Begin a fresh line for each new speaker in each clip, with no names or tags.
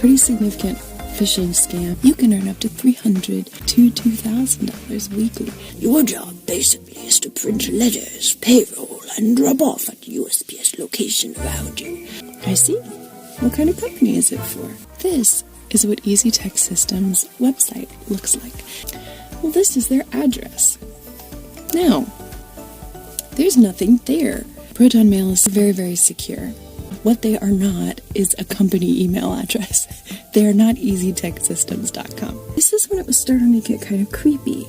pretty significant phishing scam. You can earn up to $300 to $2,000 weekly.
Your job basically is to print letters, payroll, and drop off at USPS location around you.
I see. What kind of company is it for? This is what Easy Tech Systems website looks like. Well, this is their address. Now, there's nothing there. Proton Mail is very, very secure. What they are not is a company email address. They are not easytechsystems.com. This is when it was starting to get kind of creepy.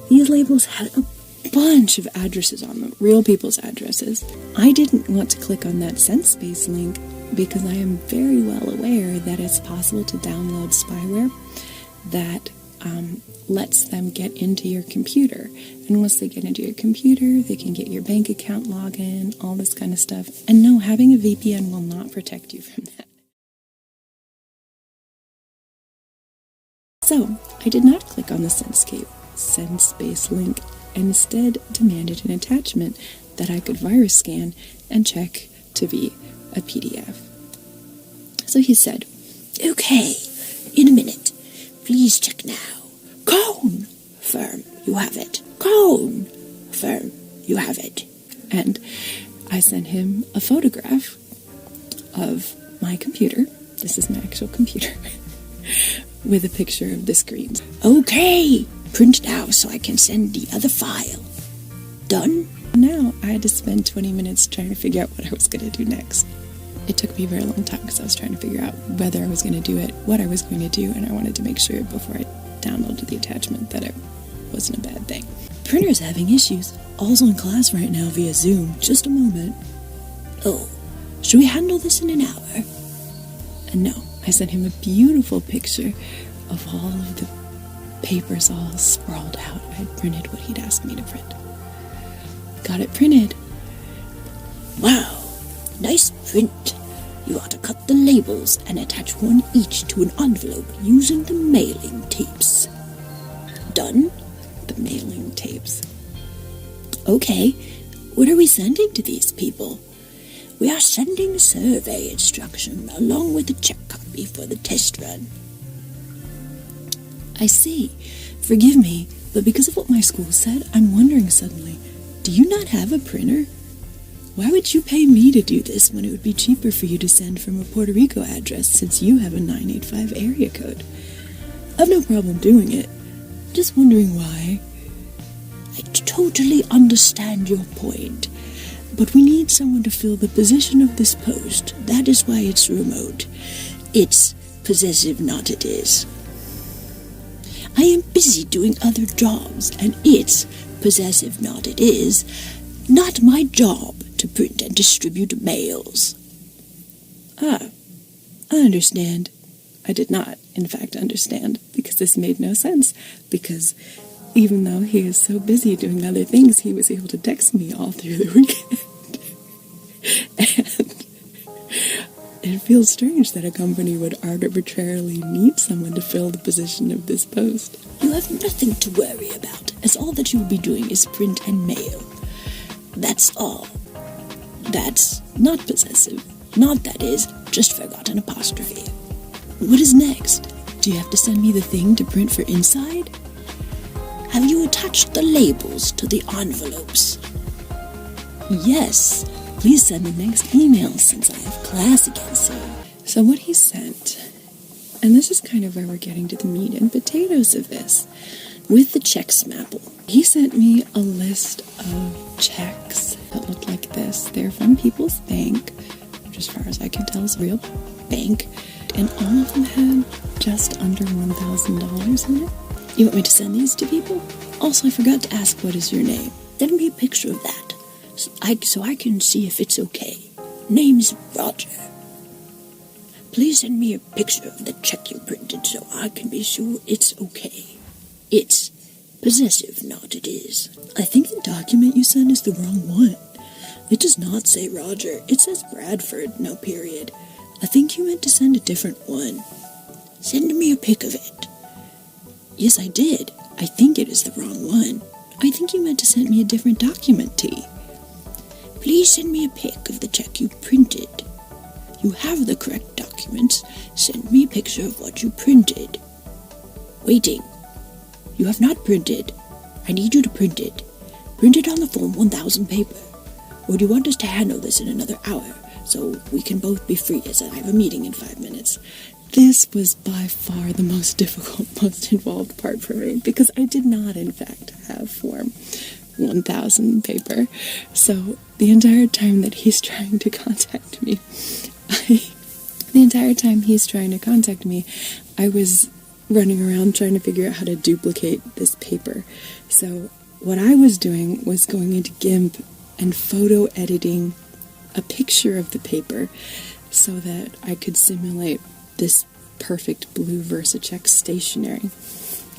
These labels had a bunch of addresses on them, real people's addresses. I didn't want to click on that SenseSpace link because I am very well aware that it's possible to download spyware that lets them get into your computer. And once they get into your computer, they can get your bank account login, all this kind of stuff. And no, having a VPN will not protect you from that. So, I did not click on the SenseSpace link, and instead demanded an attachment that I could virus scan and check to be a PDF. So he said,
"Okay, in a minute. Please check now. Confirm you have it. Confirm you have it."
And I sent him a photograph of my computer. This is my actual computer. With a picture of the screens.
"Okay, print now so I can send the other file. Done?"
Now I had to spend 20 minutes trying to figure out what I was going to do next. It took me a very long time because I was trying to figure out whether I was going to do it, what I was going to do, and I wanted to make sure before I downloaded the attachment that it wasn't a bad thing.
"Printer's having issues. All's on class right now via Zoom. Just a moment." "Oh, should we handle this in an hour?"
And no, I sent him a beautiful picture of all of the papers all sprawled out. I had printed what he'd asked me to print. Got it printed.
"Wow, nice print. You ought to cut the labels and attach one each to an envelope using the mailing tapes. Done?"
The mailing tapes.
"Okay, what are we sending to these people?" "We are sending survey instruction along with a check copy for the test run."
I see. Forgive me, but because of what my school said, I'm wondering suddenly, do you not have a printer? Why would you pay me to do this when it would be cheaper for you to send from a Puerto Rico address since you have a 985 area code? I've no problem doing it. Just wondering why.
"I totally understand your point, but we need someone to fill the position of this post. That is why it's remote. It's possessive, not it is. I am busy doing other jobs, and it's possessive, not it is, not my job to print and distribute mails."
Ah, I understand. I did not, in fact, understand, because this made no sense, because even though he is so busy doing other things, he was able to text me all through the weekend. And it feels strange that a company would arbitrarily need someone to fill the position of this post.
"You have nothing to worry about, as all that you will be doing is print and mail. That's all. That's not possessive. Not, that is, just forgot an apostrophe."
What is next? Do you have to send me the thing to print for inside?
"Have you attached the labels to the envelopes?"
Yes. Please send the next email since I have class again soon. So what he sent, and this is kind of where we're getting to the meat and potatoes of this, with the check smapple. He sent me a list of checks that looked like this. They're from People's Bank, which as far as I can tell is a real bank, and all of them had just under $1,000 in it. You want me to send these to people? Also, I forgot to ask, what is your name?
Send me a picture of that, so I can see if it's okay. Name's Roger. Please send me a picture of the check you printed so I can be sure it's okay. It's possessive, not it is.
I think the document you sent is the wrong one. It does not say Roger. It says Bradford, no period. I think you meant to send a different one.
Send me a pic of it.
Yes, I did. I think it is the wrong one. I think you meant to send me a different document, T.
Please send me a pic of the check you printed. You have the correct documents. Send me a picture of what you printed. Waiting. You have not printed. I need you to print it. Print it on the Form 1000 paper. Or do you want us to handle this in another hour, so we can both be free, as I have a meeting in 5 minutes?
This was by far the most difficult, most involved part for me, because I did not, in fact, have Form 1000 paper. So the entire time that he's trying to contact me, I was running around trying to figure out how to duplicate this paper. So what I was doing was going into GIMP and photo editing a picture of the paper so that I could simulate this perfect blue VersaCheck stationery.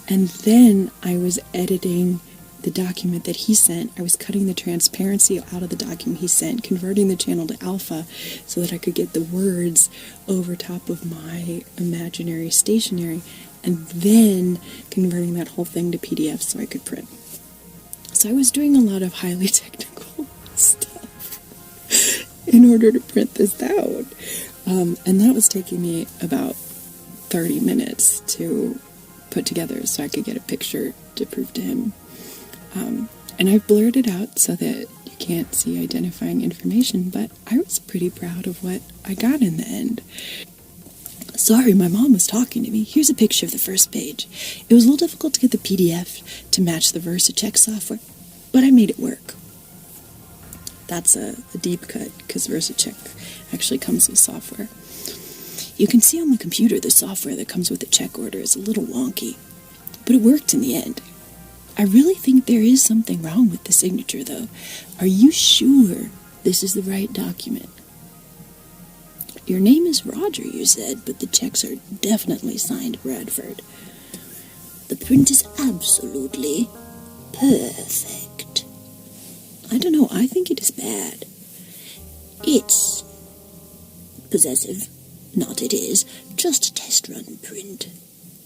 And then I was editing the document that he sent. I was cutting the transparency out of the document he sent, converting the channel to alpha so that I could get the words over top of my imaginary stationery, and then converting that whole thing to PDF so I could print. So I was doing a lot of highly technical stuff in order to print this out. And that was taking me about 30 minutes to put together so I could get a picture to prove to him. And I blurred it out so that you can't see identifying information, but I was pretty proud of what I got in the end. Sorry, my mom was talking to me. Here's a picture of the first page. It was a little difficult to get the PDF to match the VersaCheck software, but I made it work. That's a deep cut, because VersaCheck actually comes with software. You can see on the computer the software that comes with the check order is a little wonky, but it worked in the end. I really think there is something wrong with the signature, though. Are you sure this is the right document? Your name is Roger, you said, but the checks are definitely signed Bradford. The print is absolutely perfect. I don't know, I think it is bad. It's possessive. Not it is, just a test run print.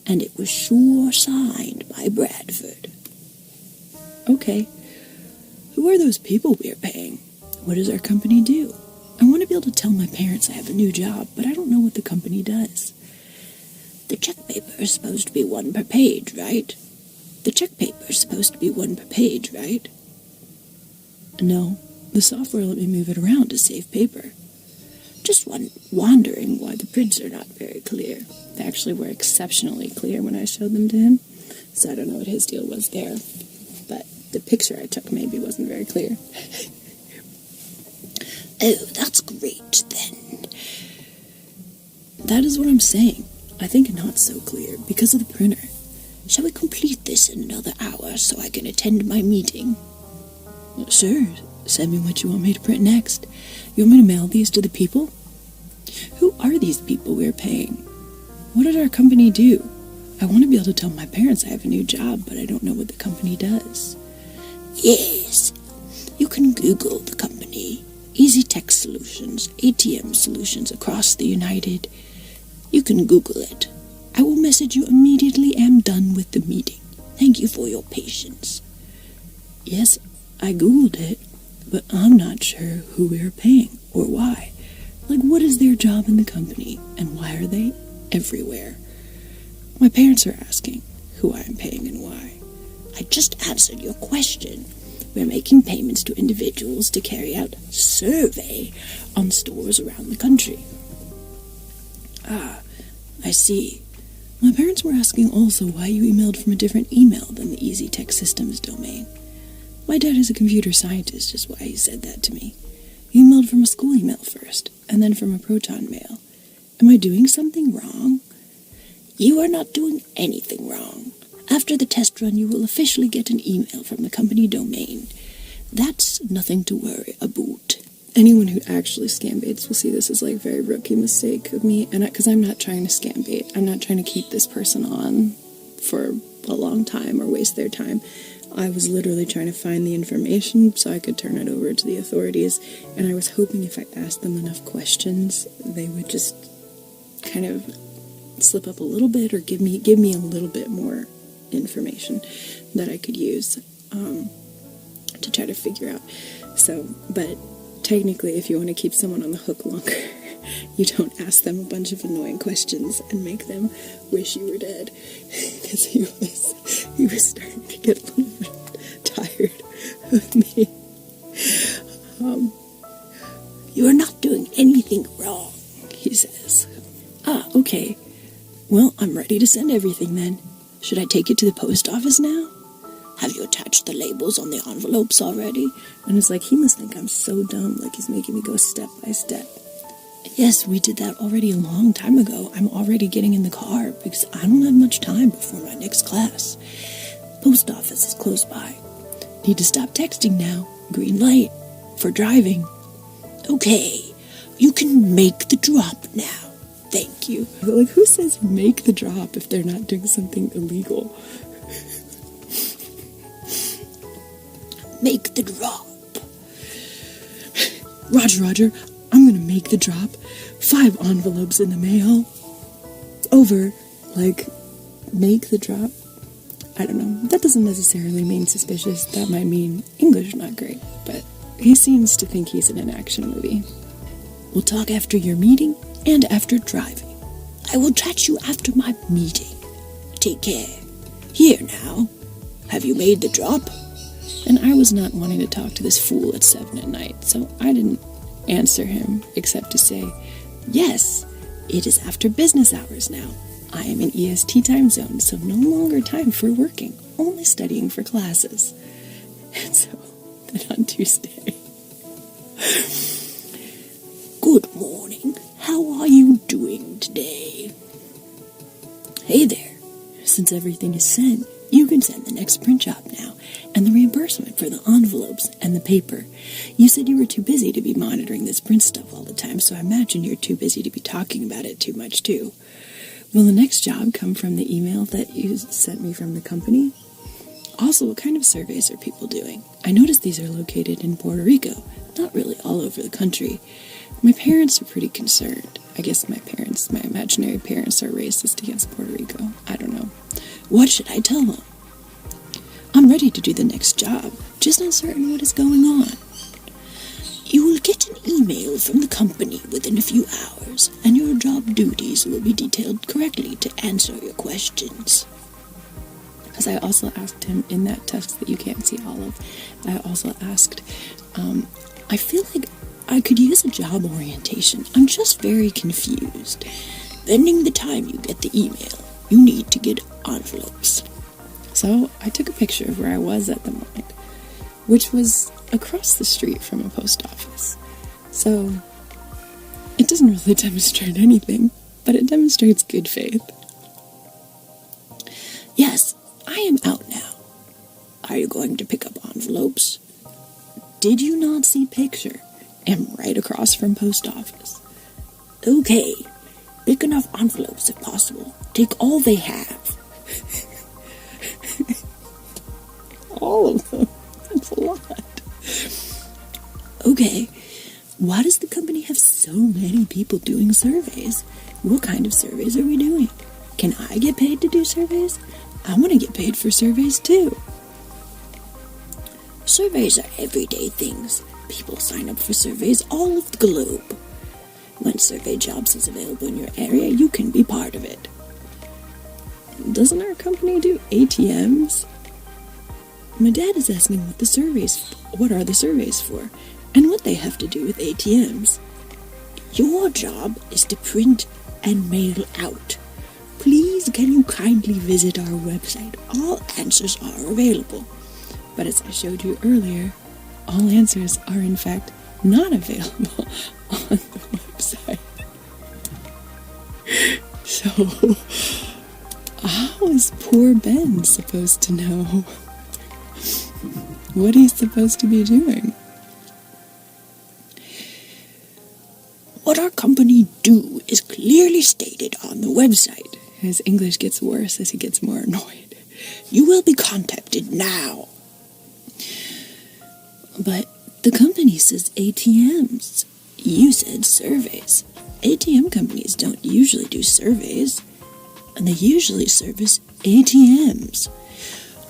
And it was sure signed by Bradford. Okay. Who are those people we're paying? What does our company do? I want to be able to tell my parents I have a new job, but I don't know what the company does. The check paper is supposed to be one per page, right? The check paper is supposed to be one per page, right? No, the software let me move it around to save paper. Just wondering why the prints are not very clear. They actually were exceptionally clear when I showed them to him, so I don't know what his deal was there. But the picture I took maybe wasn't very clear.
Oh, that's great, then.
That is what I'm saying. I think not so clear, because of the printer.
Shall we complete this in another hour so I can attend my meeting?
Sure. Send me what you want me to print next. You want me to mail these to the people? Who are these people we're paying? What did our company do? I want to be able to tell my parents I have a new job, but I don't know what the company does.
Yes, you can Google the company. Easy Tech Solutions, ATM Solutions across the United. You can Google it. I will message you immediately am done with the meeting. Thank you for your patience.
Yes, I Googled it, but I'm not sure who we're paying or why. Like, what is their job in the company, and why are they everywhere? My parents are asking who I'm paying and why.
I just answered your question. We're making payments to individuals to carry out a survey on stores around the country.
Ah, I see. My parents were asking also why you emailed from a different email than the Easy Tech Systems domain. My dad is a computer scientist, is why he said that to me. You emailed from a school email first, and then from a Proton mail. Am I doing something wrong?
You are not doing anything wrong. After the test run, you will officially get an email from the company domain. That's nothing to worry about.
Anyone who actually scambaits will see this as like a very rookie mistake of me, and because I'm not trying to scambait. I'm not trying to keep this person on for a long time or waste their time. I was literally trying to find the information so I could turn it over to the authorities, and I was hoping if I asked them enough questions, they would just kind of slip up a little bit or give me a little bit more information that I could use to try to figure out. So, but technically, if you want to keep someone on the hook longer, you don't ask them a bunch of annoying questions and make them wish you were dead. Because he was starting to get a little bit tired of me.
You are not doing anything wrong,
he says. Ah, okay. Well, I'm ready to send everything then. Should I take it to the post office now?
Have you attached the labels on the envelopes already?
And it's like, he must think I'm so dumb, like he's making me go step by step.
Yes, we did that already a long time ago. I'm already getting in the car because I don't have much time before my next class. Post office is close by. Need to stop texting now. Green light. For driving. Okay, you can make the drop now. Thank you.
Like, who says make the drop if they're not doing something illegal?
Make the drop.
Roger, I'm gonna make the drop. 5 envelopes in the mail. Over. Like, make the drop. I don't know. That doesn't necessarily mean suspicious. That might mean English not great. But he seems to think he's in an action movie.
We'll talk after your meeting and after driving. I will chat you after my meeting. Take care. Here now. Have you made the drop?
And I was not wanting to talk to this fool at 7 at night, so I didn't answer him except to say, yes, it is after business hours now. I am in EST time zone, so no longer time for working, only studying for classes. And so, then on Tuesday...
Good morning. How are you doing today? Hey there. Since everything is sent, you can send the next print job now, and the reimbursement for the envelopes and the paper. You said you were too busy to be monitoring this print stuff all the time, so I imagine you're too busy to be talking about it too much, too.
Will the next job come from the email that you sent me from the company? Also, what kind of surveys are people doing? I noticed these are located in Puerto Rico, not really all over the country. My parents are pretty concerned. I guess my imaginary parents, are racist against Puerto Rico. I don't know.
What should I tell them?
I'm ready to do the next job, just uncertain what is going on.
You will get an email from the company within a few hours, and your job duties will be detailed correctly to answer your questions.
Because I also asked him in that text that you can't see all of, I also asked, I feel like I could use a job orientation. I'm just very confused.
Pending the time you get the email, you need to get envelopes.
So I took a picture of where I was at the moment, which was across the street from a post office. So it doesn't really demonstrate anything, but it demonstrates good faith.
Yes, I am out now. Are you going to pick up envelopes?
Did you not see picture? Am right across from post office.
Okay, pick enough envelopes if possible. Take all they have.
All of them? That's a lot.
Okay, why does the company have so many people doing surveys? What kind of surveys are we doing? Can I get paid to do surveys? I want to get paid for surveys too. Surveys are everyday things. People sign up for surveys all over the globe. When Survey Jobs is available in your area, you can be part of it.
Doesn't our company do ATMs?
My dad is asking what are the surveys for, and what they have to do with ATMs. Your job is to print and mail out. Please, can you kindly visit our website? All answers are available.
But as I showed you earlier, all answers are in fact not available on the website. So, how is poor Ben supposed to know what he's supposed to be doing?
What our company do is clearly stated on the website.
His English gets worse as he gets more annoyed.
You will be contacted now.
But the company says ATMs.
You said surveys.
ATM companies don't usually do surveys.
And they usually service ATMs.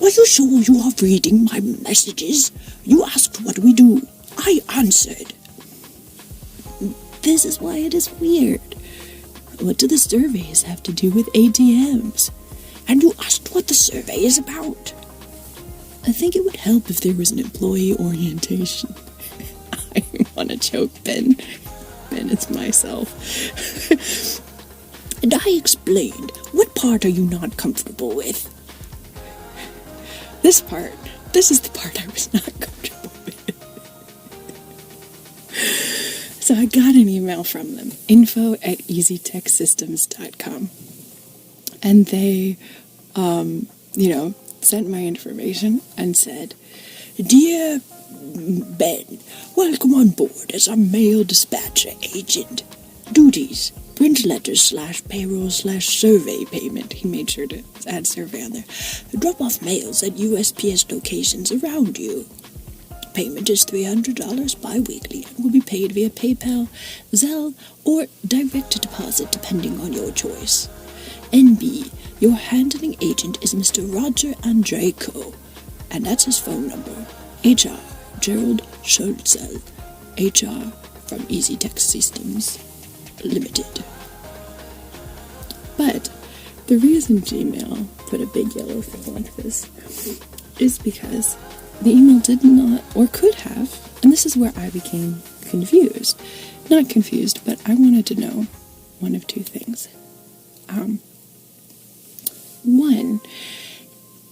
Are you sure you are reading my messages? You asked what we do. I answered. this is why it is weird. What do the surveys have to do with ATMs? And you asked what the survey is about. I think it would help if there was an employee orientation. I want to choke Ben. Ben is myself. And I explained. What part are you not comfortable with? This part. This is the part I was not comfortable with. So I got an email from them. info@easytechsystems.com. And they, sent my information and said, Dear Ben, welcome on board as our mail dispatcher agent. Duties, print letters /payroll/survey payment. He made sure to add survey on there. Drop off mails at USPS locations around you. Payment is $300 bi-weekly and will be paid via PayPal, Zelle, or direct deposit depending on your choice. NB, your handling agent is Mr. Roger Andreyko, and that's his phone number. HR, Gerald Schultzel, HR from Easy Tech Systems Limited. But the reason Gmail put a big yellow thing like this is because the email did not, or could have, and this is where I became confused. Not confused, but I wanted to know one of two things. One,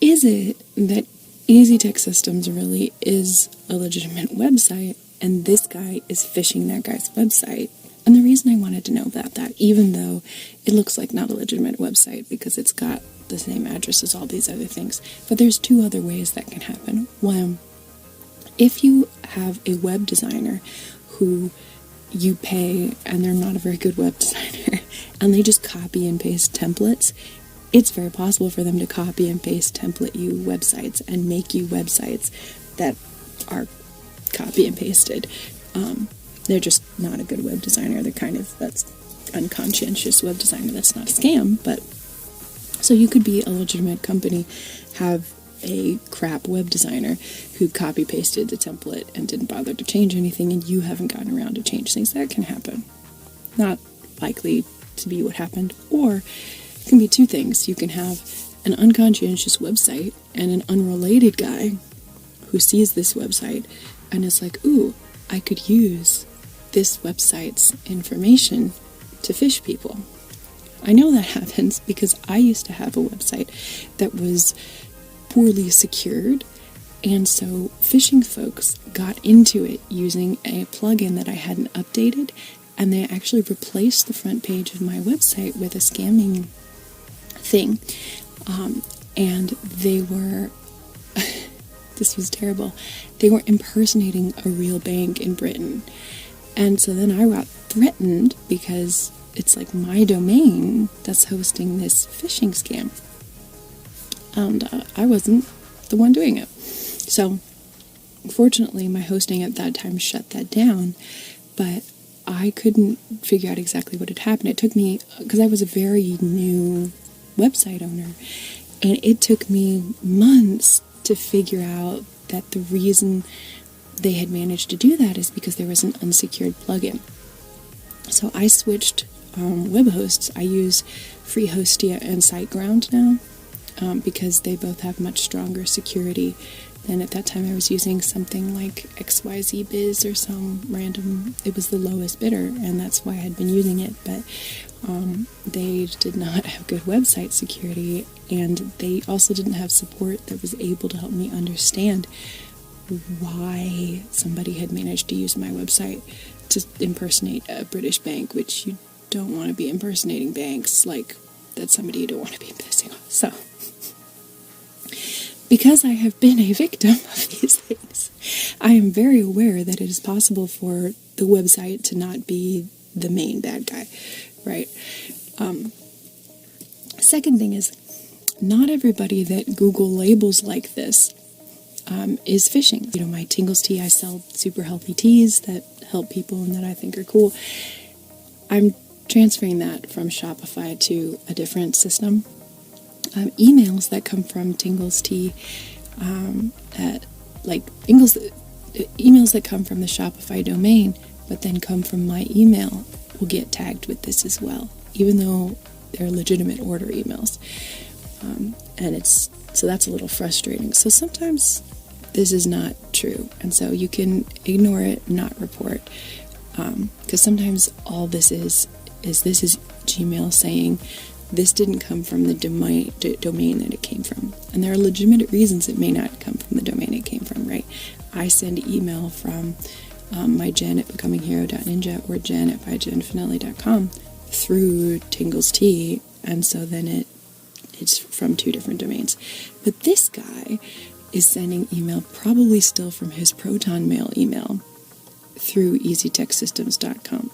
is it that Easy Tech Systems really is a legitimate website, and this guy is phishing that guy's website? And the reason I wanted to know about that, even though it looks like not a legitimate website because it's got the same address as all these other things, but there's two other ways that can happen. One, if you have a web designer who you pay and they're not a very good web designer and they just copy and paste templates, it's very possible for them to copy and paste template you websites and make you websites that are copy and pasted. They're just not a good web designer. That's unconscientious web designer. That's not a scam, but so you could be a legitimate company, have a crap web designer who copy pasted the template and didn't bother to change anything, and you haven't gotten around to change things. That can happen. Not likely to be what happened. Or it can be two things. You can have an unconscientious website and an unrelated guy who sees this website and is like, ooh, I could use this website's information to phish people. I know that happens because I used to have a website that was poorly secured, and so phishing folks got into it using a plugin that I hadn't updated, and they actually replaced the front page of my website with a scamming thing, and they were this was terrible. They were impersonating a real bank in Britain. And so then I got threatened because it's like my domain that's hosting this phishing scam. And I wasn't the one doing it. So fortunately, my hosting at that time shut that down. But I couldn't figure out exactly what had happened. It took me, because I was a very new website owner, and it took me months to figure out that the reason they had managed to do that is because there was an unsecured plugin. So I switched web hosts. I use FreeHostia and SiteGround now because they both have much stronger security than at that time. I was using something like XYZ Biz or some random, it was the lowest bidder, and that's why I had been using it, but they did not have good website security, and they also didn't have support that was able to help me understand why somebody had managed to use my website to impersonate a British bank, which you don't want to be impersonating banks. Like, that's somebody you don't want to be pissing off. So, because I have been a victim of these things, I am very aware that it is possible for the website to not be the main bad guy, right? Second thing is, not everybody that Google labels like this is phishing. You know, my Tingles tea, I sell super healthy teas that help people and that I think are cool. I'm transferring that from Shopify to a different system. Emails that come from Tingles tea, emails that come from the Shopify domain
but then come from my email will get tagged with this as well, even though they're legitimate order emails. So that's a little frustrating. So sometimes this is not true, and so you can ignore it, not report, because sometimes all this is Gmail saying this didn't come from the domain that it came from. And there are legitimate reasons it may not come from the domain it came from, right? I send email from my Jen at becominghero.ninja or Jen at byjenfinelli.com through Tingles Tea, and so then it's from 2 different domains. But this guy is sending email probably still from his Proton Mail email through easytechsystems.com,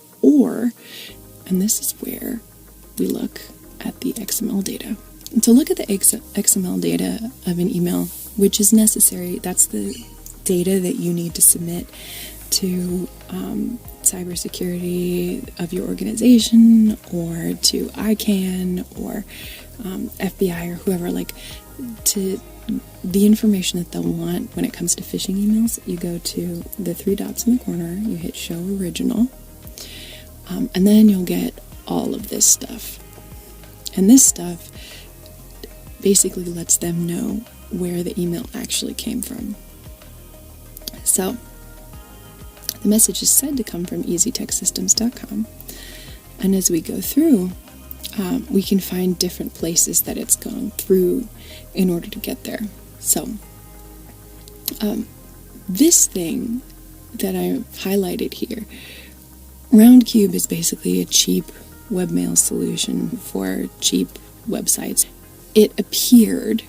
and this is where we look at the XML data. And to look at the XML data of an email, which is necessary, that's the data that you need to submit to cybersecurity of your organization, or to ICANN, or FBI, or whoever, to the information that they'll want when it comes to phishing emails. You go to the 3 dots in the corner, you hit Show Original, and then you'll get all of this stuff. And this stuff basically lets them know where the email actually came from. So, the message is said to come from easytechsystems.com, and as we go through, we can find different places that it's gone through in order to get there. So, this thing that I highlighted here, Roundcube, is basically a cheap webmail solution for cheap websites. It appeared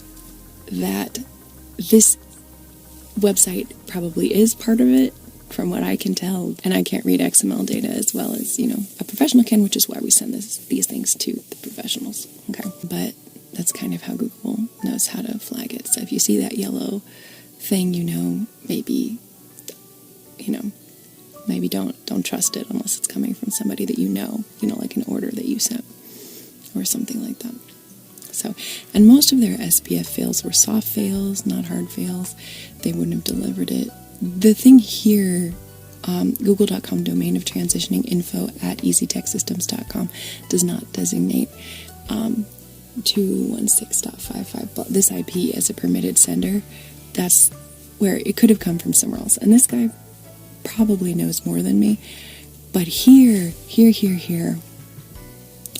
that this website probably is part of it, from what I can tell, and I can't read XML data as well as, a professional can, which is why we send these things to the professionals, okay? But that's kind of how Google knows how to flag it. So if you see that yellow thing, maybe don't trust it unless it's coming from somebody that like an order that you sent or something like that. So, and most of their SPF fails were soft fails, not hard fails. They wouldn't have delivered it. The thing here, google.com domain of transitioning info at easytechsystems.com does not designate 216.55, this IP as a permitted sender. That's where it could have come from somewhere else. And this guy probably knows more than me. But here,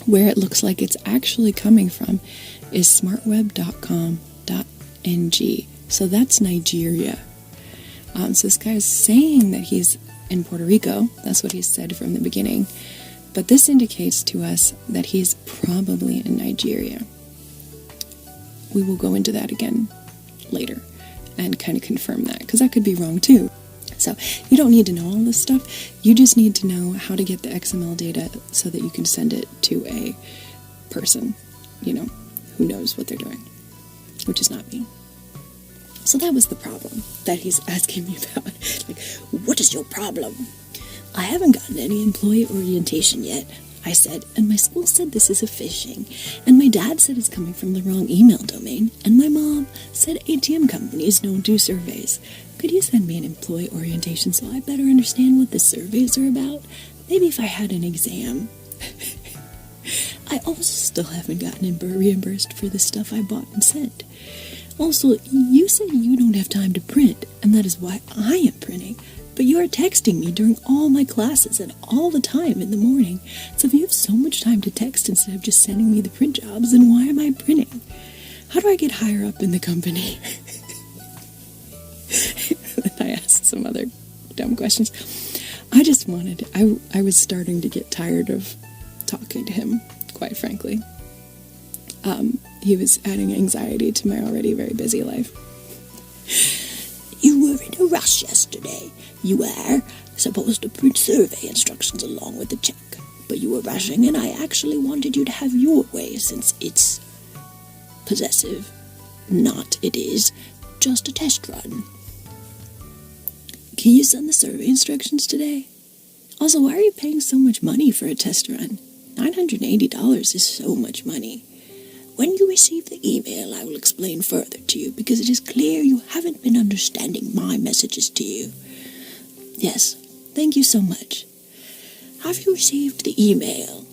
where it looks like it's actually coming from is smartweb.com.ng. So that's Nigeria. So this guy is saying that he's in Puerto Rico. That's what he said from the beginning. But this indicates to us that he's probably in Nigeria. We will go into that again later and kind of confirm that, because that could be wrong too. So you don't need to know all this stuff. You just need to know how to get the XML data so that you can send it to a person, who knows what they're doing, which is not me. So that was the problem that he's asking me about. What is your problem? I haven't gotten any employee orientation yet, I said, and my school said this is a phishing, and my dad said it's coming from the wrong email domain, and my mom said ATM companies don't do surveys. Could you send me an employee orientation so I better understand what the surveys are about? Maybe if I had an exam. I also still haven't gotten reimbursed for the stuff I bought and sent. Also, you said you don't have time to print, and that is why I am printing. But you are texting me during all my classes and all the time in the morning. So if you have so much time to text instead of just sending me the print jobs, then why am I printing? How do I get higher up in the company? Then I asked some other dumb questions. I was starting to get tired of talking to him, quite frankly. He was adding anxiety to my already very busy life.
You were in a rush yesterday. You were supposed to print survey instructions along with the check, but you were rushing, and I actually wanted you to have your way since it's possessive. Not it is, just a test run. Can you send the survey instructions today? Also, why are you paying so much money for a test run? $980 is so much money. When you receive the email, I will explain further to you, because it is clear you haven't been understanding my messages to you. Yes, thank you so much. have you received the email?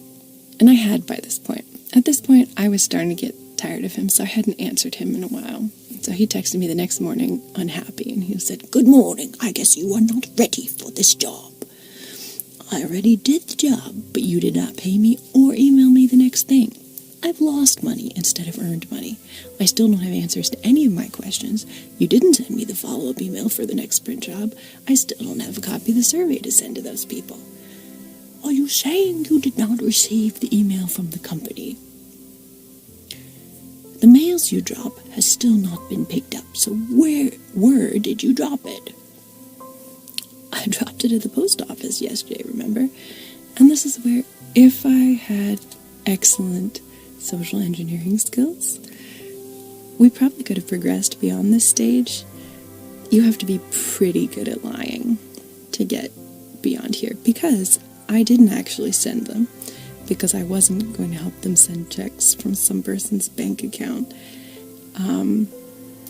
And I had by this point. At this point, I was starting to get tired of him, so I hadn't answered him in a while. So he texted me the next morning, unhappy, and he said,
"Good morning. I guess you are not ready for this job. I already did the job, but you did not pay me or email me the next thing. I've lost money instead of earned money. I still don't have answers to any of my questions. You didn't send me the follow-up email for the next print job. I still don't have a copy of the survey to send to those people. Are you saying you did not receive the email from the company? The mails you drop has still not been picked up, so where did you drop it?"
I dropped it at the post office yesterday, remember? And this is where, if I had excellent social engineering skills, we probably could have progressed beyond this stage. You have to be pretty good at lying to get beyond here, because I didn't actually send them, because I wasn't going to help them send checks from some person's bank account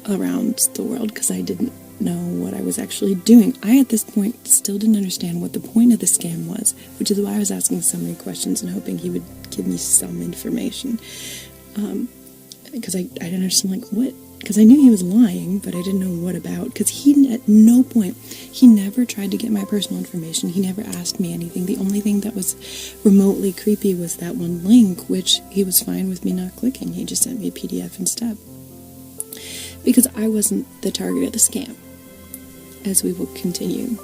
around the world, because I didn't know what I was actually doing. I, at this point, still didn't understand what the point of the scam was, which is why I was asking so many questions and hoping he would give me some information. Because I didn't understand, like, what? Because I knew he was lying, but I didn't know what about. Because he, at no point, he never tried to get my personal information. He never asked me anything. The only thing that was remotely creepy was that one link, which he was fine with me not clicking. He just sent me a PDF instead. Because I wasn't the target of the scam, as we will continue,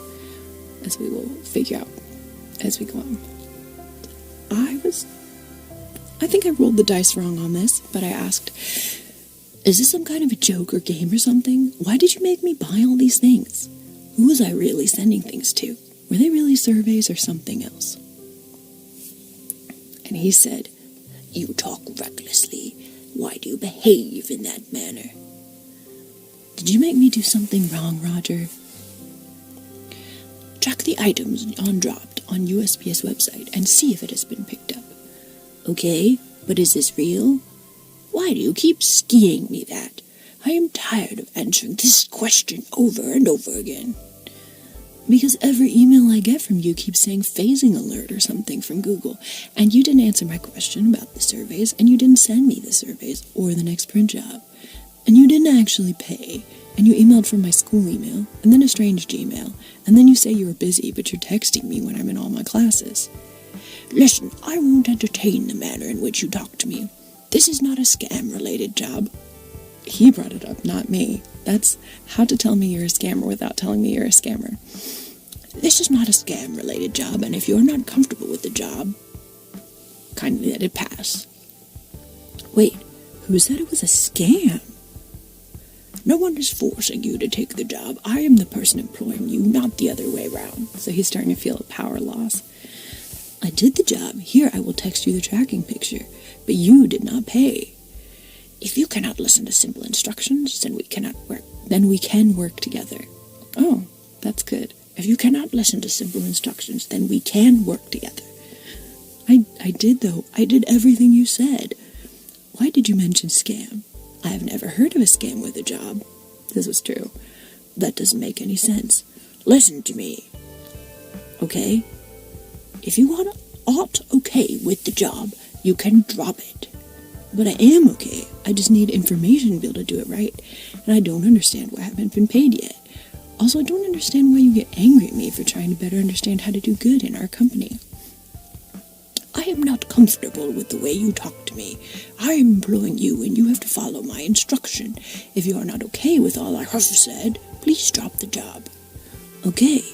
as we will figure out as we go on. I think I rolled the dice wrong on this, but I asked, "Is this some kind of a joke or game or something? Why did you make me buy all these things? Who was I really sending things to? Were they really surveys or something else?" And he said, "You talk recklessly. Why do you behave in that manner? Did you make me do something wrong, Roger? Track the items dropped on USPS website and see if it has been picked up. Okay, but is this real? Why do you keep skiing me that? I am tired of answering this question over and over again. Because every email I get from you keeps saying phasing alert or something from Google, and you didn't answer my question about the surveys, and you didn't send me the surveys or the next print job, and you didn't actually pay, and you emailed from my school email, and then a strange Gmail, and then you say you were busy, but you're texting me when I'm in all my classes. Listen, I won't entertain the manner in which you talk to me. This is not a scam-related job." He brought it up, not me. That's how to tell me you're a scammer without telling me you're a scammer. "This is not a scam-related job, and if you're not comfortable with the job, kindly let it pass." Wait, who said it was a scam? No one is forcing you to take the job. I am the person employing you, not the other way around. So he's starting to feel a power loss. I did the job. Here, I will text you the tracking picture. But you did not pay. If you cannot listen to simple instructions, then we can work together. Oh, that's good. If you cannot listen to simple instructions, then we can work together. I did, though. I did everything you said. Why did you mention scam? I have never heard of a scam with a job. This was true. That doesn't make any sense. Listen to me. Okay? If you aren't okay with the job, you can drop it. But I am okay. I just need information to be able to do it right. And I don't understand why I haven't been paid yet. Also, I don't understand why you get angry at me for trying to better understand how to do good in our company. I am not comfortable with the way you talk to me. I am employing you and you have to follow my instruction. If you are not okay with all I have said, please drop the job. Okay,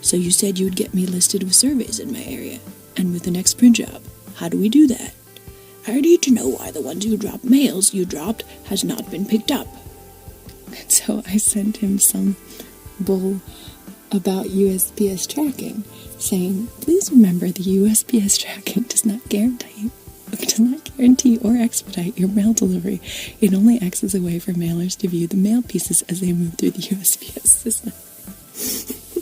so you said you would get me listed with surveys in my area and with the next print job. How do we do that? I need to know why the ones mails you dropped has not been picked up. And so I sent him some bull about USPS tracking, saying, please remember the USPS tracking does not guarantee or expedite your mail delivery. It only acts as a way for mailers to view the mail pieces as they move through the USPS system.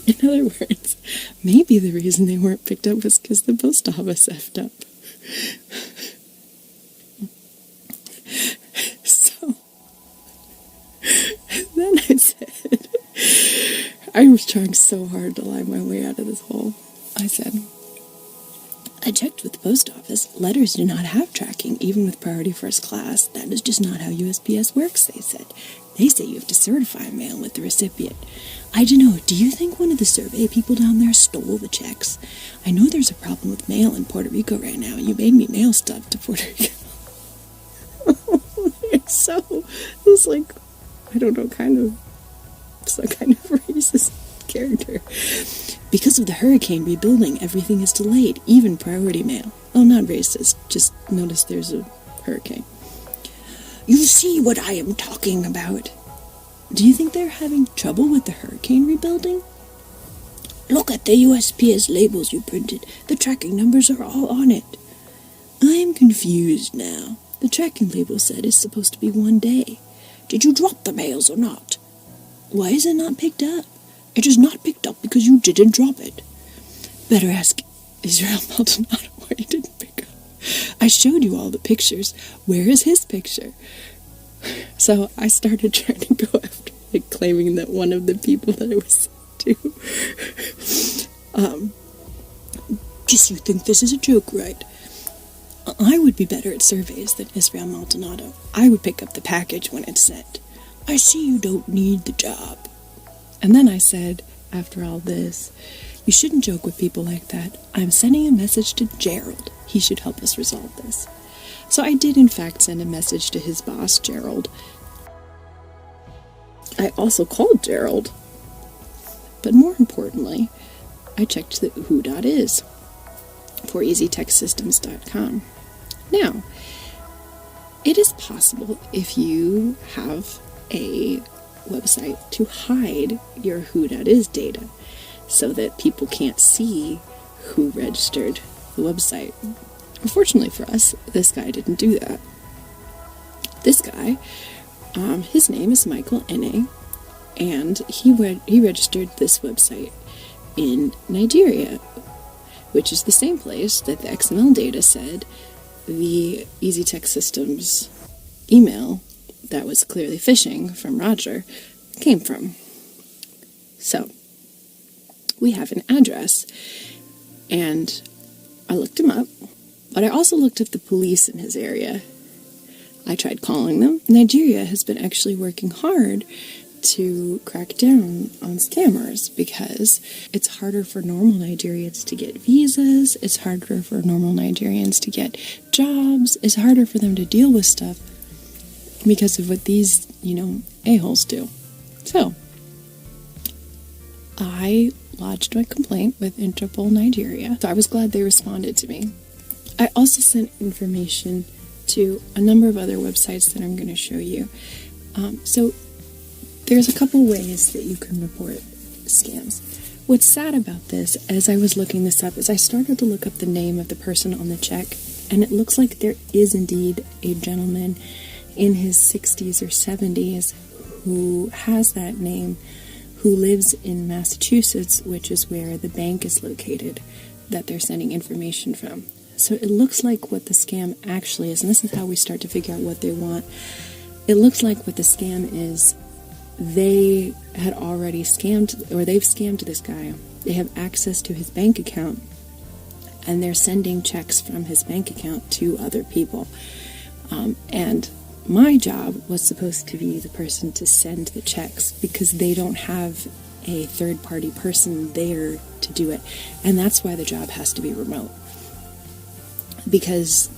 In other words, maybe the reason they weren't picked up was because the post office effed up. So, then I said, I was trying so hard to lie my way out of this hole. I said,
I checked with the post office. Letters do not have tracking, even with priority first class. That is just not how USPS works, they said. They say you have to certify mail with the recipient. I don't know, do you think one of the survey people down there stole the checks? I know there's a problem with mail in Puerto Rico right now. You made me mail stuff to Puerto Rico. It's like, I don't know, some kind of racist character. Because of the hurricane rebuilding, everything is delayed, even priority mail. Oh, not racist, just notice there's a hurricane. You see what I am talking about. Do you think they're having trouble with the hurricane rebuilding? Look at the USPS labels you printed. The tracking numbers are all on it. I am confused now. The tracking label said it's supposed to be 1 day. Did you drop the mails or not? Why is it not picked up? It is not picked up because you didn't drop it. Better ask Israel Maldonado why he didn't pick up. I showed you all the pictures. Where is his picture? So I started trying to go after it, claiming that one of the people that it was sent to. Just you think this is a joke, right? I would be better at surveys than Israel Maldonado. I would pick up the package when it's sent. I see you don't need the job. And then I said, after all this, you shouldn't joke with people like that. I'm sending a message to Gerald. He should help us resolve this. So I did, in fact, send a message to his boss, Gerald. I also called Gerald. But more importantly, I checked the who.is for easytechsystems.com. Now, it is possible if you have a website to hide your who.is data so that people can't see who registered the website. Unfortunately for us, this guy didn't do that. This guy, his name is Michael N.A., and he registered this website in Nigeria, which is the same place that the XML data said the EasyTech Systems email that was clearly phishing from Roger came from. So, we have an address, and I looked him up, but I also looked up the police in his area. I tried calling them. Nigeria has been actually working hard to crack down on scammers because it's harder for normal Nigerians to get visas, it's harder for normal Nigerians to get jobs, it's harder for them to deal with stuff because of what these, a-holes do. So, I lodged my complaint with Interpol Nigeria, so I was glad they responded to me. I also sent information to a number of other websites that I'm going to show you. So there's a couple ways that you can report scams. What's sad about this, as I was looking this up, is I started to look up the name of the person on the check, and it looks like there is indeed a gentleman in his 60s or 70s who has that name, who lives in Massachusetts, which is where the bank is located that they're sending information from. So it looks like what the scam actually is, and this is how we start to figure out what they want. It looks like what the scam is, they had already scammed, or they've scammed this guy. They have access to his bank account, and they're sending checks from his bank account to other people. And my job was supposed to be the person to send the checks because they don't have a third-party person there to do it. And that's why the job has to be remote. Because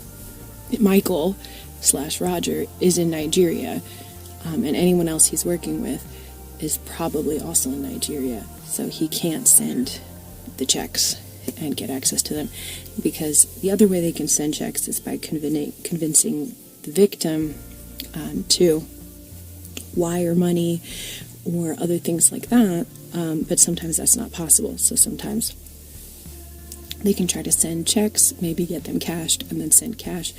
Michael/Roger is in Nigeria, and anyone else he's working with is probably also in Nigeria, so he can't send the checks and get access to them, because the other way they can send checks is by convincing the victim to wire money or other things like that, but sometimes that's not possible. So sometimes they can try to send checks, maybe get them cashed, and then send cash.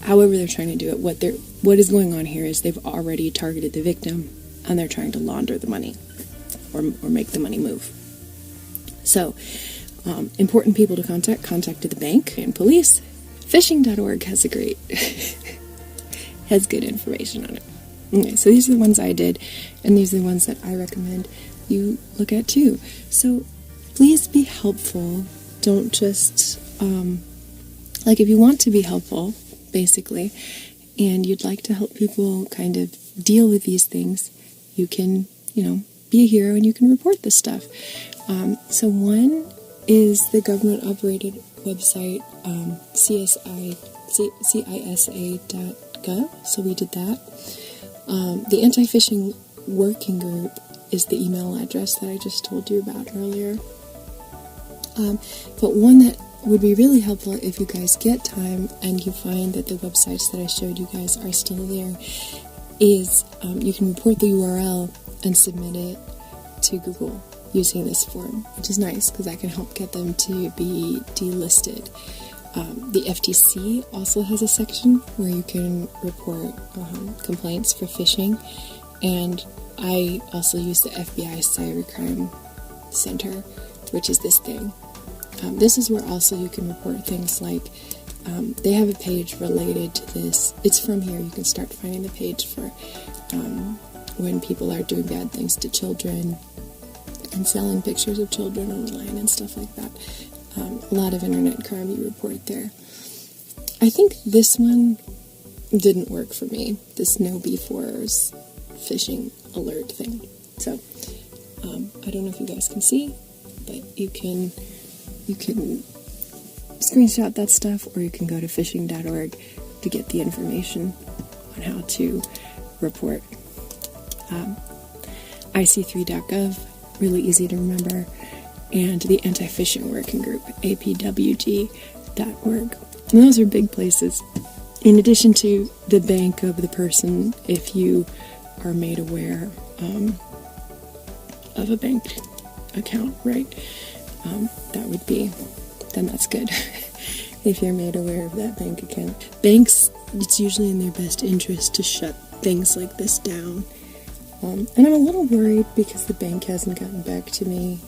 However they're trying to do it, what is going on here is they've already targeted the victim, and they're trying to launder the money or make the money move. So, important people to contacted the bank and police. Phishing.org has has good information on it. Okay, so these are the ones I did, and these are the ones that I recommend you look at too. So please be helpful. Don't just
like if you want to be helpful, basically, and you'd like to help people kind of deal with these things, you can, be a hero and you can report this stuff. So one is the government-operated website, cisa.gov, so we did that. The anti-phishing working group is the email address that I just told you about earlier. But one that would be really helpful if you guys get time and you find that the websites that I showed you guys are still there is you can report the URL and submit it to Google using this form, which is nice because that can help get them to be delisted. The FTC also has a section where you can report complaints for phishing, and I also use the FBI Cybercrime Center, which is this thing. This is where also you can report things like, they have a page related to this. It's from here. You can start finding the page for when people are doing bad things to children and selling pictures of children online and stuff like that. A lot of internet crime you report there. I think this one didn't work for me, this no B4's phishing alert thing. So, I don't know if you guys can see, but you can screenshot that stuff, or you can go to phishing.org to get the information on how to report. IC3.gov, really easy to remember, and the Anti-Phishing Working Group, apwg.org. And those are big places. In addition to the bank of the person, if you are made aware of a bank account, right? That would be, then that's good. If you're made aware of that bank account. Banks, it's usually in their best interest to shut things like this down. And I'm a little worried because the bank hasn't gotten back to me.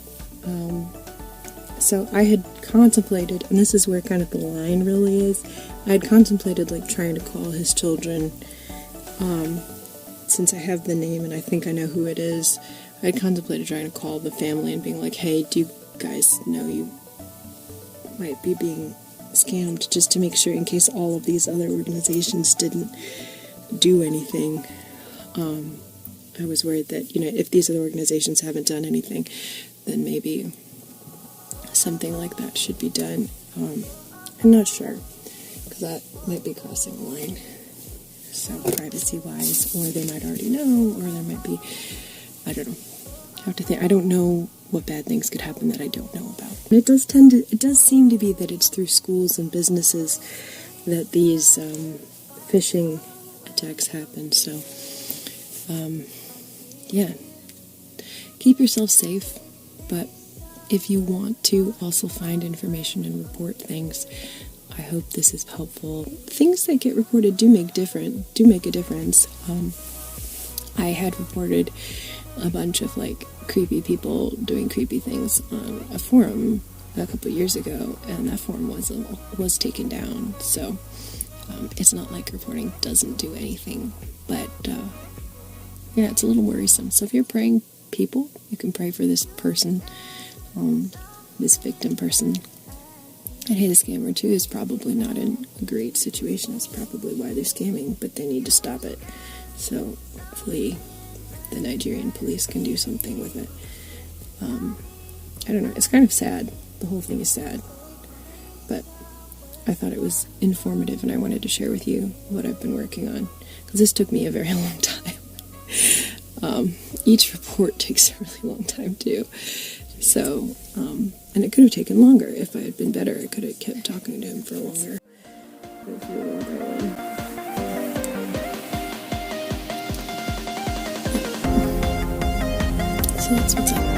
So I had contemplated, and this is where kind of the line really is, I had contemplated like trying to call his children, since I have the name and I think I know who it is. I had contemplated trying to call the family and being like, hey, do you guys know you might be being scammed, just to make sure in case all of these other organizations didn't do anything. I was worried that, if these other organizations haven't done anything, then maybe something like that should be done. I'm not sure, because that might be crossing a line. So privacy-wise, or they might already know, or there might be, I don't know. I have to think. I don't know what bad things could happen that I don't know about. And it does seem to be that it's through schools and businesses that these phishing attacks happen. So, yeah, keep yourself safe. But if you want to also find information and report things, I hope this is helpful. Things that get reported do make a difference. I had reported a bunch of creepy people doing creepy things on a forum a couple years ago, and that forum was taken down. So it's not like reporting doesn't do anything, but yeah, it's a little worrisome. So if you're praying people, you can pray for this person, this victim person. And hey, the scammer too is probably not in a great situation. That's probably why they're scamming, but they need to stop it. So hopefully the Nigerian police can do something with it. I don't know, it's kind of sad. The whole thing is sad. But I thought it was informative, and I wanted to share with you what I've been working on, because this took me a very long time. Each report takes a really long time too. So, and it could have taken longer if I had been better. I could have kept talking to him for longer. So that's what's up.